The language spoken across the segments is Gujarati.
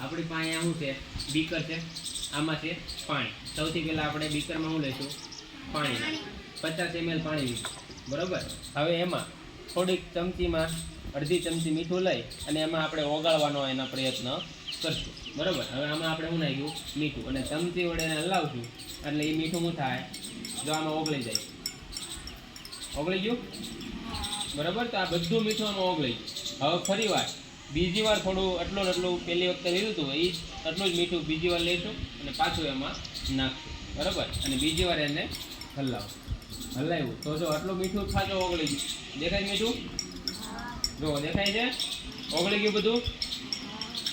આપણી પાસે અહીંયા શું છે, બીકર છે, આમાં છે પાણી. સૌથી પહેલાં આપણે બીકરમાં શું લઈશું, પાણી 50 ml પાણી લીધું, બરાબર. હવે એમાં થોડીક ચમચીમાં અડધી ચમચી મીઠું લઈ અને એમાં આપણે ઓગાળવાનો એના પ્રયત્ન કરશું, બરાબર. હવે આમાં આપણે શું નાખ્યું, મીઠું, અને ચમચી વડે એને હલાવશું એટલે એ મીઠું શું થાય, જો આમાં ઓગળી જાય. ઓગળી ગયું, બરાબર. તો આ બધું મીઠું આમાં ઓગળી ગયું. હવે ફરી વાર બીજી વાર થોડું એટલું પહેલી વખતે લીધું હતું એ એટલું જ મીઠું બીજી વાર લઈશું અને પાછું એમાં નાખશું, બરાબર. અને બીજી વાર એને હલાવ્યું તો જો આટલું મીઠું ખાતો ઓગળી ગયું. દેખાય મીઠું, જો દેખાય છે, ઓગળી ગયું બધું,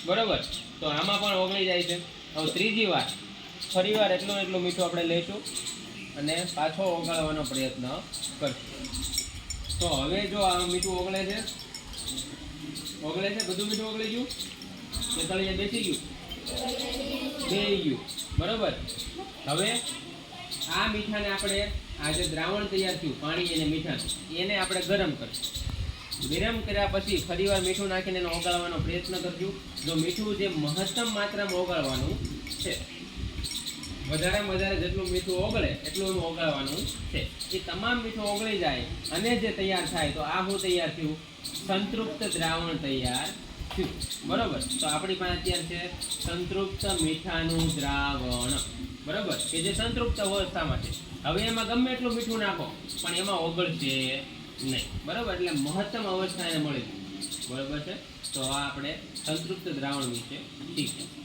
બરાબર. તો આમાં પણ ઓગળી જાય છે. હવે ત્રીજી વાર ફરી વાર એટલું મીઠું આપણે લઈશું અને પાછો ઓગાળવાનો પ્રયત્ન કરશું. તો હવે જો આ મીઠું ઓગળે છે, બધું મીઠું ઓગળી ગયું, કે તળિયે બેસી ગયું, બરાબર. હવે આ મીઠાને આપણે આ જે દ્રાવણ તૈયાર થયું પાણી અને મીઠાનું એને આપણે ગરમ કરીશું. ગરમ કર્યા પછી ફરીવાર મીઠું નાખીને એને ઓગાળવાનો પ્રયત્ન કરજો. જો મીઠું જે મહત્તમ માત્રામાં ઓગાળવાનું છે, વધારેમાં વધારે જેટલું મીઠું ઓગળે એટલું ઓગાળવાનું છે. એ તમામ મીઠું ઓગળી જાય અને જે તૈયાર થાય તો આ શું તૈયાર થયું, સંતૃપ્ત દ્રાવણ તૈયાર થયું, બરાબર. તો આપણી પાસે અત્યારે છે સંતૃપ્ત મીઠાનું દ્રાવણ, બરાબર, કે જે સંતૃપ્ત અવસ્થામાં છે. હવે એમાં ગમે એટલું મીઠું નાખો પણ એમાં ઓગળશે નહીં, બરાબર. એટલે મહત્તમ અવસ્થા એને મળી ગઈ, બરાબર છે. તો આ આપણે સંતૃપ્ત દ્રાવણ વિશે શીખ્યા.